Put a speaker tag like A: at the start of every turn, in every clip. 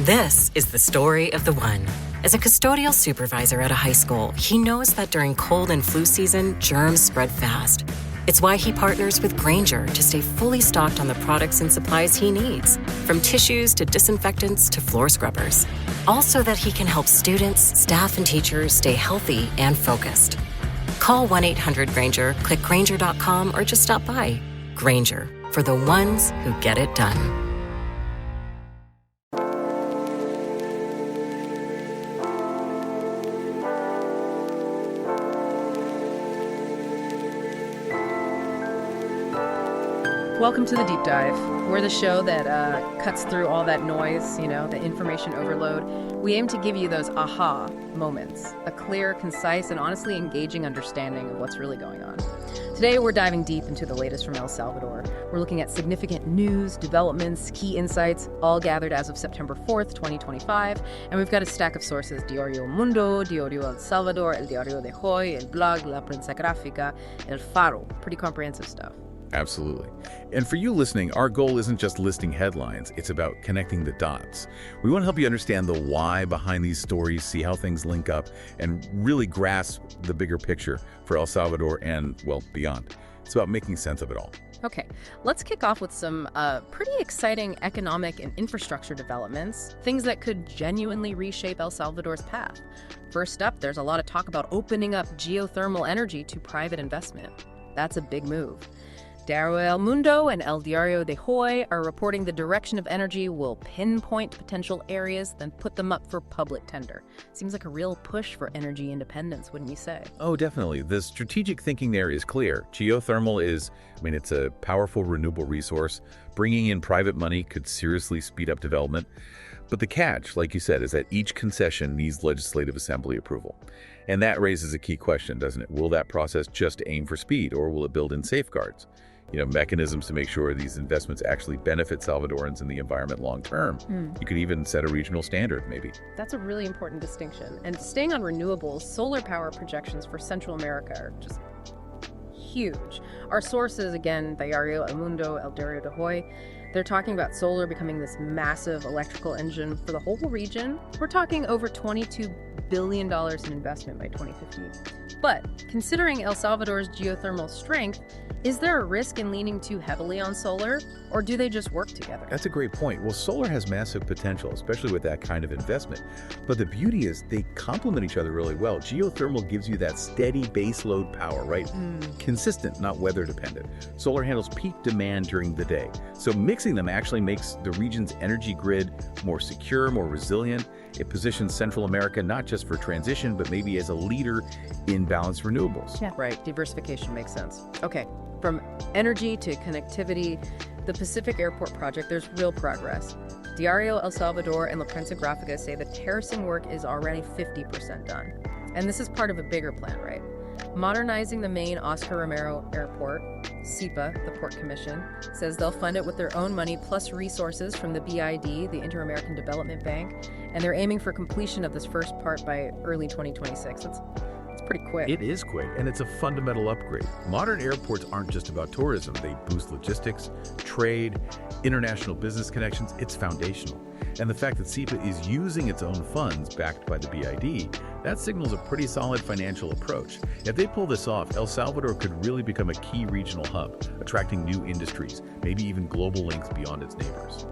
A: This is the story of the one. As a custodial supervisor at a high school, he knows that during cold and flu season, germs spread fast. It's why he partners with Grainger to stay fully stocked on the products and supplies he needs, from tissues to disinfectants to floor scrubbers. All so that he can help students, staff, and teachers stay healthy and focused. Call 1-800-GRAINGER, click Grainger.com, or just stop by. Grainger, for the ones who get it done.
B: Welcome to The Deep Dive. We're the show that cuts through all that noise, the information overload. We aim to give you those aha moments, a clear, concise, and honestly engaging understanding of what's really going on. Today, we're diving deep into the latest from El Salvador. We're looking at significant news, developments, key insights, all gathered as of September 4th, 2025. And we've got a stack of sources: Diario Mundo, Diario El Salvador, El Diario de Hoy, El Blog, La Prensa Gráfica, El Faro. Pretty comprehensive stuff.
C: Absolutely. And for you listening, our goal isn't just listing headlines, it's about connecting the dots. We want to help you understand the why behind these stories, see how things link up, and really grasp the bigger picture for El Salvador and, well, beyond. It's about making sense of it all.
B: Okay, let's kick off with some pretty exciting economic and infrastructure developments, things that could genuinely reshape El Salvador's path. First up, there's a lot of talk about opening up geothermal energy to private investment. That's a big move. Diario El Mundo and El Diario de Hoy are reporting the direction of energy will pinpoint potential areas, then put them up for public tender. Seems like a real push for energy independence, wouldn't you say?
C: Oh, definitely. The strategic thinking there is clear. Geothermal is, it's a powerful renewable resource. Bringing in private money could seriously speed up development. But the catch, like you said, is that each concession needs legislative assembly approval. And that raises a key question, doesn't it? Will that process just aim for speed, or will it build in safeguards? Mechanisms to make sure these investments actually benefit Salvadorans and the environment long term. You could even set a regional standard, maybe.
B: That's a really important distinction. And staying on renewables, solar power projections for Central America are just huge. Our sources, again, Diario El Mundo, El Diario de Hoy, they're talking about solar becoming this massive electrical engine for the whole region. We're talking over $22 billion in investment by 2050. But considering El Salvador's geothermal strength, is there a risk in leaning too heavily on solar, or do they just work together?
C: That's a great point. Well, solar has massive potential, especially with that kind of investment. But the beauty is they complement each other really well. Geothermal gives you that steady baseload power, right? Consistent, not weather dependent. Solar handles peak demand during the day. So mixing them actually makes the region's energy grid more secure, more resilient. It positions Central America not just for transition, but maybe as a leader in balanced renewables.
B: Yeah, right. Diversification makes sense. Okay, from energy to connectivity, the Pacific Airport project, there's real progress. Diario El Salvador and La Prensa Gráfica say the terracing work is already 50% done. And this is part of a bigger plan, right? Modernizing the main Oscar Romero Airport, SIPA, the Port Commission, says they'll fund it with their own money plus resources from the BID, the Inter-American Development Bank, and they're aiming for completion of this first part by early 2026. That's pretty quick.
C: It is quick, and it's a fundamental upgrade. Modern airports aren't just about tourism. They boost logistics, trade, international business connections. It's foundational. And the fact that SIPA is using its own funds backed by the BID, that signals a pretty solid financial approach. If they pull this off, El Salvador could really become a key regional hub, attracting new industries, maybe even global links beyond its neighbors.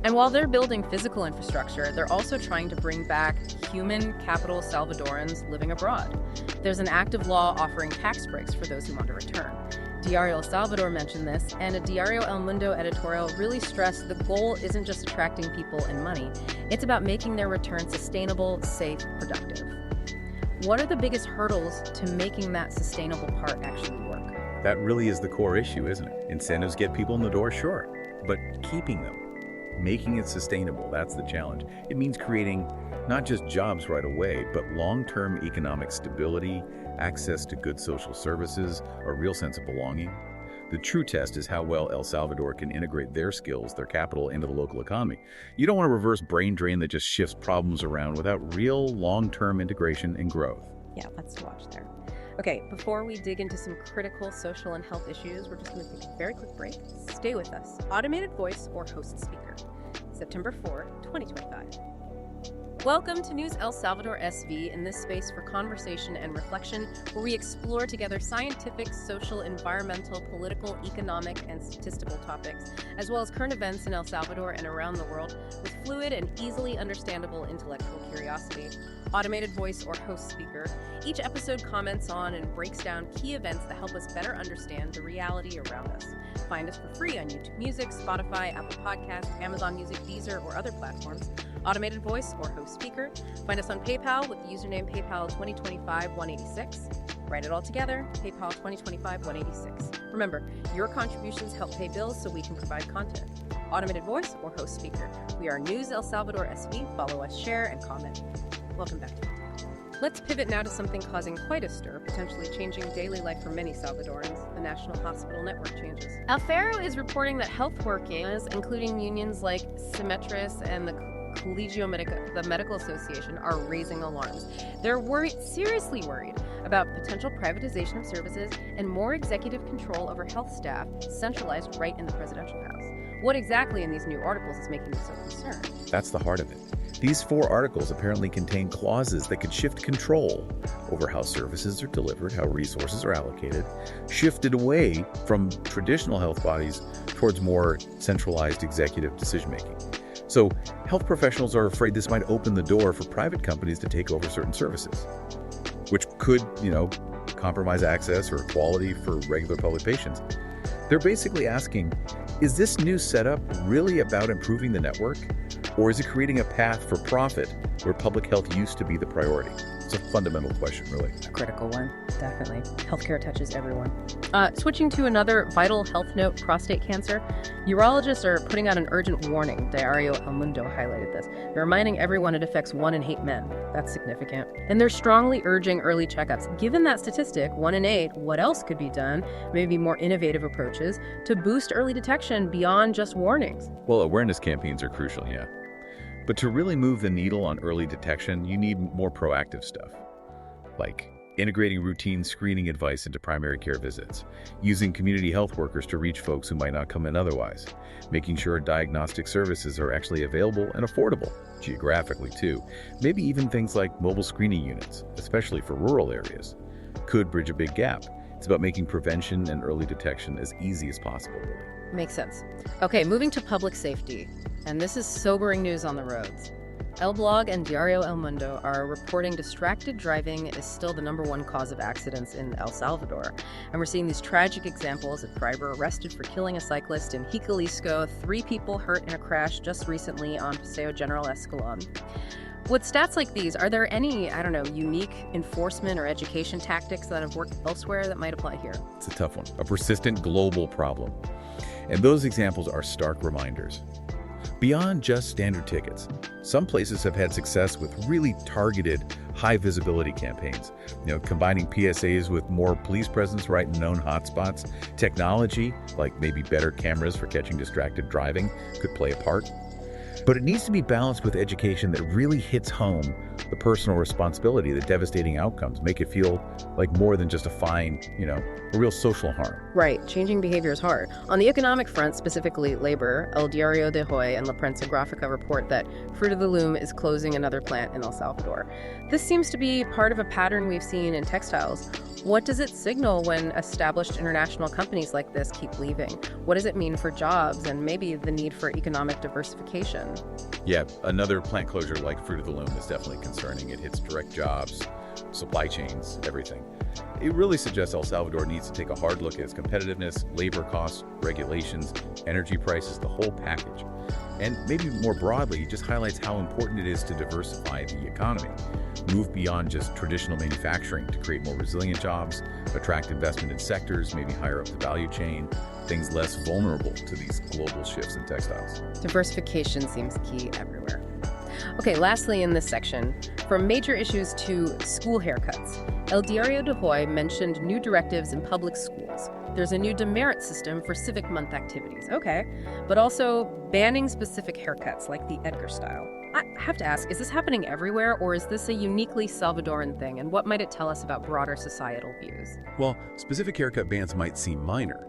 B: And while they're building physical infrastructure, they're also trying to bring back human capital Salvadorans living abroad. There's an active law offering tax breaks for those who want to return. Diario El Salvador mentioned this, and a Diario El Mundo editorial really stressed the goal isn't just attracting people and money, it's about making their return sustainable, safe, productive. What are the biggest hurdles to making that sustainable part actually work?
C: That really is the core issue, isn't it? Incentives get people in the door, sure, but keeping them, making it sustainable, that's the challenge. It means creating not just jobs right away, but long-term economic stability, access to good social services, a real sense of belonging. The true test is how well El Salvador can integrate their skills, their capital, into the local economy. You don't want to reverse brain drain that just shifts problems around without real long-term integration and growth.
B: Yeah, lots to watch there. Okay, before we dig into some critical social and health issues, we're just going to take a very quick break. Stay with us. Automated voice or host speaker. September 4, 2025. Welcome to News El Salvador SV, in this space for conversation and reflection, where we explore together scientific, social, environmental, political, economic, and statistical topics, as well as current events in El Salvador and around the world, with fluid and easily understandable intellectual curiosity. Automated voice or host speaker. Each episode comments on and breaks down key events that help us better understand the reality around us. Find us for free on YouTube Music, Spotify, Apple Podcasts, Amazon Music, Deezer, or other platforms. Automated voice or host speaker. Find us on PayPal with the username PayPal2025-186. Write it all together, PayPal 2025-186. Remember, your contributions help pay bills so we can provide content. Automated voice or host speaker. We are News El Salvador SV. Follow us, share, and comment. Welcome back to the talk. Let's pivot now to something causing quite a stir, potentially changing daily life for many Salvadorans, the National Hospital Network changes. Alfaro is reporting that health workers, including unions like Symetris and the the Medical Association, are raising alarms. They're seriously worried about potential privatization of services and more executive control over health staff centralized right in the presidential house. What exactly in these new articles is making them so concerned?
C: That's the heart of it. These 4 articles apparently contain clauses that could shift control over how services are delivered, how resources are allocated, shifted away from traditional health bodies towards more centralized executive decision-making. So health professionals are afraid this might open the door for private companies to take over certain services, which could, compromise access or quality for regular public patients. They're basically asking, is this new setup really about improving the network? Or is it creating a path for profit where public health used to be the priority? It's a fundamental question, really.
B: A critical one, definitely. Healthcare touches everyone. Switching to another vital health note, prostate cancer. Urologists are putting out an urgent warning. Diario El Mundo highlighted this. They're reminding everyone it affects 1 in 8 men. That's significant. And they're strongly urging early checkups. Given that statistic, 1 in 8, what else could be done? Maybe more innovative approaches to boost early detection beyond just warnings.
C: Well, awareness campaigns are crucial, yeah. But to really move the needle on early detection, you need more proactive stuff, like integrating routine screening advice into primary care visits, using community health workers to reach folks who might not come in otherwise, making sure diagnostic services are actually available and affordable, geographically too. Maybe even things like mobile screening units, especially for rural areas, could bridge a big gap. It's about making prevention and early detection as easy as possible, really.
B: Makes sense. Okay, moving to public safety. And this is sobering news on the roads. El Blog and Diario El Mundo are reporting distracted driving is still the #1 cause of accidents in El Salvador. And we're seeing these tragic examples of driver arrested for killing a cyclist in Jicalisco, 3 people hurt in a crash just recently on Paseo General Escalon. With stats like these, are there any, unique enforcement or education tactics that have worked elsewhere that might apply here?
C: It's a tough one, a persistent global problem. And those examples are stark reminders. Beyond just standard tickets, some places have had success with really targeted, high-visibility campaigns. Combining PSAs with more police presence right in known hotspots. Technology, like maybe better cameras for catching distracted driving, could play a part. But it needs to be balanced with education that really hits home the personal responsibility, the devastating outcomes, make it feel like more than just a fine, a real social harm.
B: Right. Changing behavior is hard. On the economic front, specifically labor, El Diario de Hoy and La Prensa Gráfica report that Fruit of the Loom is closing another plant in El Salvador. This seems to be part of a pattern we've seen in textiles. What does it signal when established international companies like this keep leaving? What does it mean for jobs and maybe the need for economic diversification?
C: Yeah, another plant closure like Fruit of the Loom is definitely concerning. It hits direct jobs, supply chains, everything. It really suggests El Salvador needs to take a hard look at its competitiveness, labor costs, regulations, energy prices, the whole package. And maybe more broadly, it just highlights how important it is to diversify the economy, move beyond just traditional manufacturing to create more resilient jobs, attract investment in sectors, maybe higher up the value chain, things less vulnerable to these global shifts in textiles.
B: Diversification seems key everywhere. Okay, lastly in this section, from major issues to school haircuts, El Diario de Hoy mentioned new directives in public schools. There's a new demerit system for Civic Month activities, okay, but also banning specific haircuts like the Edgar style. I have to ask, is this happening everywhere, or is this a uniquely Salvadoran thing, and what might it tell us about broader societal views?
C: Well, specific haircut bans might seem minor,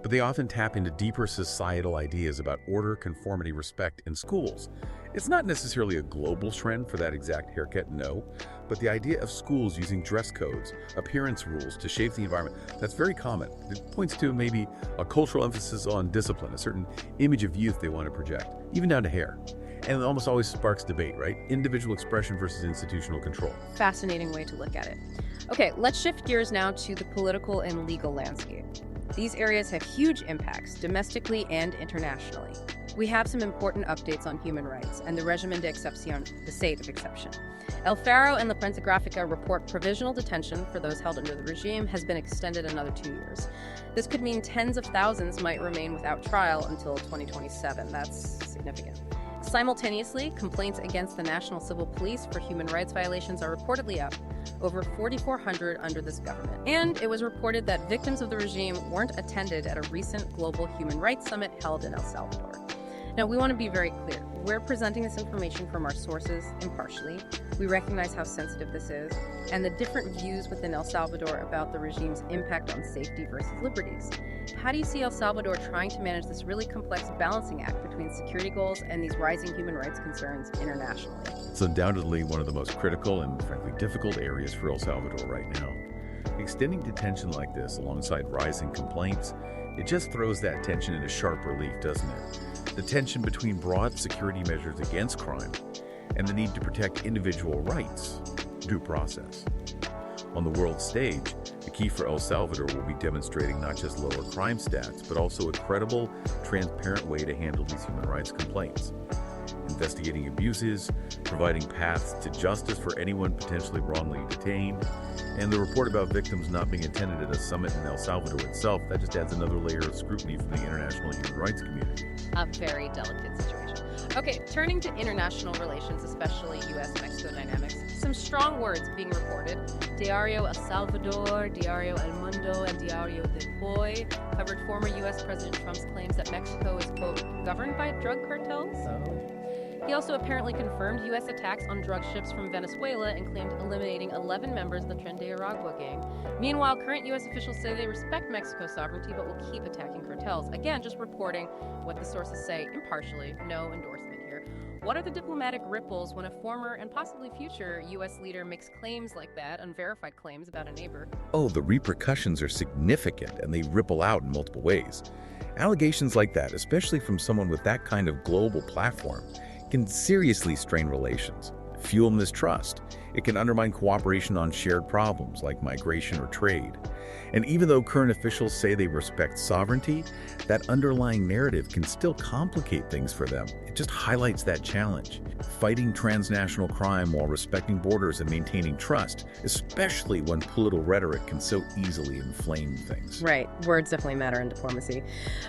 C: but they often tap into deeper societal ideas about order, conformity, respect in schools. It's not necessarily a global trend for that exact haircut, no, but the idea of schools using dress codes, appearance rules to shape the environment, that's very common. It points to maybe a cultural emphasis on discipline, a certain image of youth they want to project, even down to hair. And it almost always sparks debate, right? Individual expression versus institutional control.
B: Fascinating way to look at it. Okay, let's shift gears now to the political and legal landscape. These areas have huge impacts, domestically and internationally. We have some important updates on human rights and the régimen d'exception, the state of exception. El Faro and La Prensa Gráfica report provisional detention for those held under the regime has been extended another 2 years. This could mean tens of thousands might remain without trial until 2027. That's significant. Simultaneously, complaints against the National Civil Police for human rights violations are reportedly up, over 4,400 under this government. And it was reported that victims of the regime weren't attended at a recent global human rights summit held in El Salvador. Now, we want to be very clear. We're presenting this information from our sources impartially. We recognize how sensitive this is and the different views within El Salvador about the regime's impact on safety versus liberties. How do you see El Salvador trying to manage this really complex balancing act between security goals and these rising human rights concerns internationally?
C: It's undoubtedly one of the most critical and frankly difficult areas for El Salvador right now. Extending detention like this alongside rising complaints, it just throws that tension into sharp relief, doesn't it? The tension between broad security measures against crime and the need to protect individual rights, due process. On the world stage, the key for El Salvador will be demonstrating not just lower crime stats, but also a credible, transparent way to handle these human rights complaints. Investigating abuses, providing paths to justice for anyone potentially wrongly detained, and the report about victims not being attended at a summit in El Salvador itself, that just adds another layer of scrutiny from the international human rights community.
B: A very delicate situation. Okay, turning to international relations, especially U.S.-Mexico dynamics, some strong words being reported. Diario El Salvador, Diario El Mundo, and Diario de Hoy covered former U.S. President Trump's claims that Mexico is, quote, governed by drug cartels. He also apparently confirmed U.S. attacks on drug ships from Venezuela and claimed eliminating 11 members of the Tren de Aragua gang. Meanwhile, current U.S. officials say they respect Mexico's sovereignty but will keep attacking cartels. Again, just reporting what the sources say impartially, no endorsement here. What are the diplomatic ripples when a former and possibly future U.S. leader makes claims like that, unverified claims about a neighbor?
C: Oh, the repercussions are significant and they ripple out in multiple ways. Allegations like that, especially from someone with that kind of global platform, can seriously strain relations, fuel mistrust. It can undermine cooperation on shared problems like migration or trade. And even though current officials say they respect sovereignty, that underlying narrative can still complicate things for them. It just highlights that challenge. Fighting transnational crime while respecting borders and maintaining trust, especially when political rhetoric can so easily inflame things.
B: Right. Words definitely matter in diplomacy.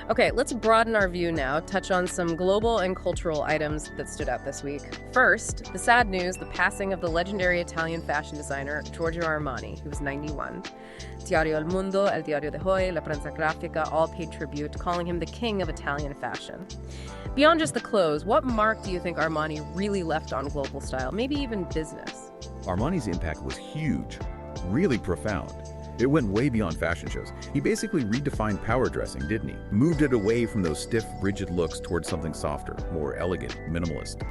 B: Okay, let's broaden our view now, touch on some global and cultural items that stood out this week. First, the sad news, the passing of the legendary Italian fashion designer Giorgio Armani, who was 91. Diario El Mundo, El Diario de Hoy, La Prensa Gráfica all paid tribute, calling him the king of Italian fashion. Beyond just the clothes, what mark do you think Armani really left on global style, maybe even business?
C: Armani's impact was huge, really profound. It went way beyond fashion shows. He basically redefined power dressing, didn't he? Moved it away from those stiff, rigid looks towards something softer, more elegant, minimalist.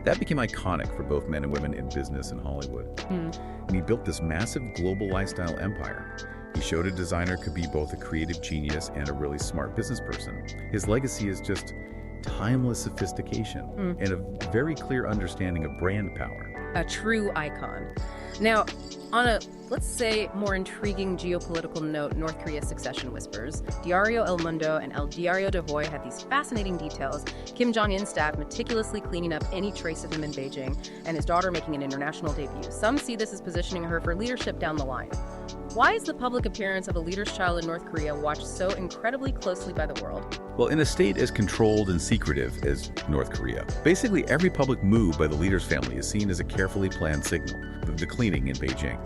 C: That became iconic for both men and women in business and Hollywood. And he built this massive global lifestyle empire. He showed a designer could be both a creative genius and a really smart business person. His legacy is just timeless sophistication and a very clear understanding of brand power.
B: A true icon. Now, on a, let's say, more intriguing geopolitical note, North Korea's succession whispers. Diario El Mundo and El Diario de Hoy had these fascinating details. Kim Jong-un's staff meticulously cleaning up any trace of him in Beijing, and his daughter making an international debut. Some see this as positioning her for leadership down the line. Why is the public appearance of a leader's child in North Korea watched so incredibly closely by the world?
C: Well, in a state as controlled and secretive as North Korea, basically every public move by the leader's family is seen as a carefully planned signal, the cleaning in Beijing.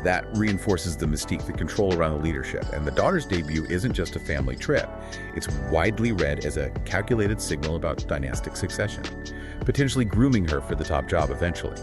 C: That reinforces the mystique, the control around the leadership. And the daughter's debut isn't just a family trip. It's widely read as a calculated signal about dynastic succession, potentially grooming her for the top job eventually.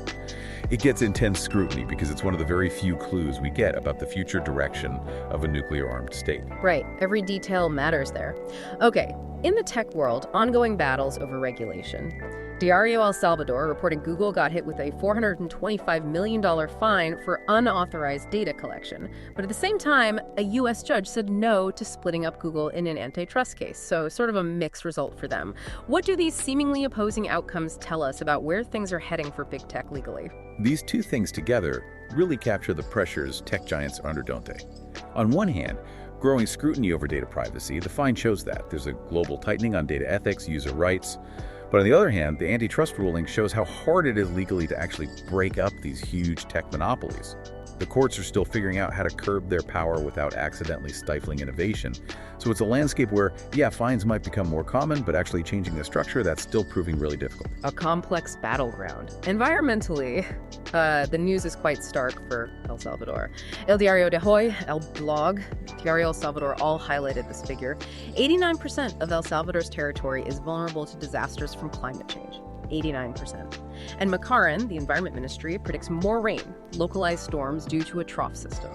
C: It gets intense scrutiny because it's one of the very few clues we get about the future direction of a nuclear-armed state.
B: Right. Every detail matters there. Okay. In the tech world, ongoing battles over regulation. Diario El Salvador reporting Google got hit with a $425 million fine for unauthorized data collection. But at the same time, a U.S. judge said no to splitting up Google in an antitrust case. So sort of a mixed result for them. What do these seemingly opposing outcomes tell us about where things are heading for big tech legally?
C: These two things together really capture the pressures tech giants are under, don't they? On one hand, growing scrutiny over data privacy, the fine shows that. There's a global tightening on data ethics, user rights. But on the other hand, the antitrust ruling shows how hard it is legally to actually break up these huge tech monopolies. The courts are still figuring out how to curb their power without accidentally stifling innovation. So it's a landscape where, yeah, fines might become more common, but actually changing the structure, that's still proving really difficult.
B: A complex battleground. Environmentally, the news is quite stark for El Salvador. El Diario de Hoy, El Blog, Diario El Salvador all highlighted this figure. 89% of El Salvador's territory is vulnerable to disasters from climate change. 89%. And Makarin, the Environment Ministry, predicts more rain, localized storms due to a trough system.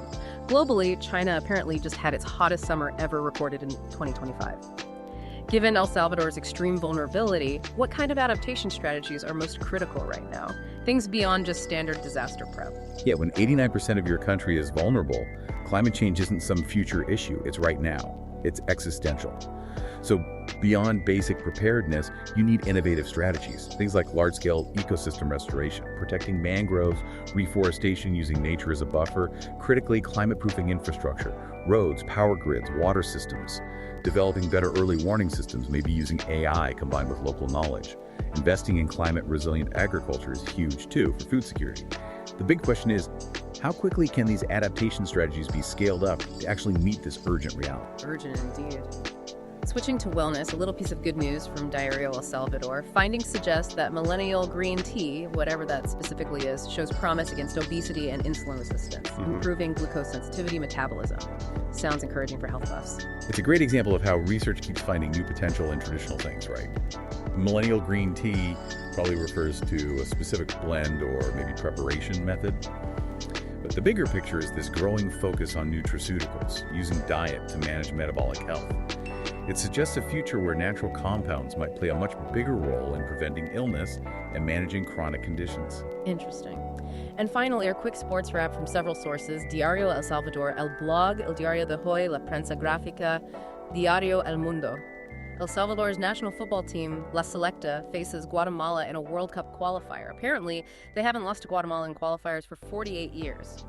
B: Globally, China apparently just had its hottest summer ever recorded in 2025. Given El Salvador's extreme vulnerability, what kind of adaptation strategies are most critical right now? Things beyond just standard disaster prep.
C: Yeah, when 89% of your country is vulnerable, climate change isn't some future issue, it's right now. It's existential. So beyond basic preparedness, you need innovative strategies. Things like large-scale ecosystem restoration, protecting mangroves, reforestation using nature as a buffer, critically climate-proofing infrastructure, roads, power grids, water systems, developing better early warning systems, maybe using AI combined with local knowledge. Investing in climate-resilient agriculture is huge, too, for food security. The big question is, how quickly can these adaptation strategies be scaled up to actually meet this urgent reality?
B: Urgent indeed. Switching to wellness, a little piece of good news from Diario El Salvador. Findings suggest that millennial green tea, whatever that specifically is, shows promise against obesity and insulin resistance, improving glucose sensitivity metabolism. Sounds encouraging for health buffs.
C: It's a great example of how research keeps finding new potential in traditional things, right? Millennial green tea probably refers to a specific blend or maybe preparation method. But the bigger picture is this growing focus on nutraceuticals, using diet to manage metabolic health. It suggests a future where natural compounds might play a much bigger role in preventing illness and managing chronic conditions.
B: Interesting. And finally, a quick sports wrap from several sources. Diario El Salvador, El Blog, El Diario de Hoy, La Prensa Gráfica, Diario El Mundo. El Salvador's national football team, La Selecta, faces Guatemala in a World Cup qualifier. Apparently, they haven't lost to Guatemala in qualifiers for 48 years.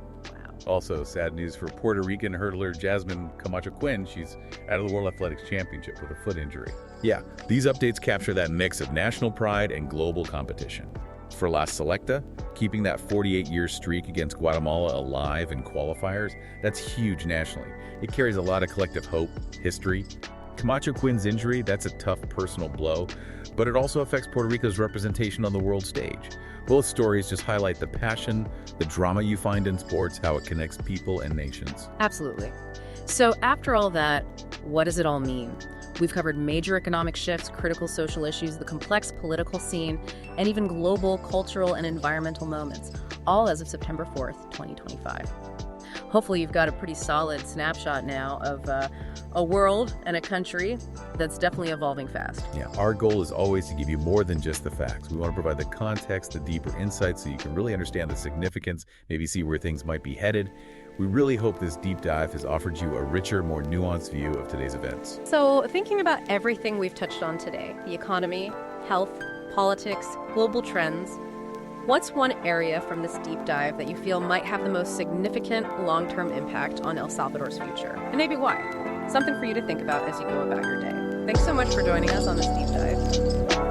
C: Also, sad news for Puerto Rican hurdler Jasmine Camacho-Quinn. She's out of the World Athletics Championship with a foot injury. Yeah, these updates capture that mix of national pride and global competition. For La Selecta, keeping that 48-year streak against Guatemala alive in qualifiers, that's huge nationally. It carries a lot of collective hope, history. Camacho-Quinn's injury, that's a tough personal blow, but it also affects Puerto Rico's representation on the world stage. Both stories just highlight the passion, the drama you find in sports, how it connects people and nations.
B: Absolutely. So after all that, what does it all mean? We've covered major economic shifts, critical social issues, the complex political scene, and even global, cultural, and environmental moments, all as of September 4th, 2025. Hopefully you've got a pretty solid snapshot now of a world and a country that's definitely evolving fast.
C: Yeah, our goal is always to give you more than just the facts. We want to provide the context, the deeper insights, so you can really understand the significance, maybe see where things might be headed. We really hope this deep dive has offered you a richer, more nuanced view of today's events.
B: So thinking about everything we've touched on today, the economy, health, politics, global trends, what's one area from this deep dive that you feel might have the most significant long-term impact on El Salvador's future? And maybe why? Something for you to think about as you go about your day. Thanks so much for joining us on this deep dive.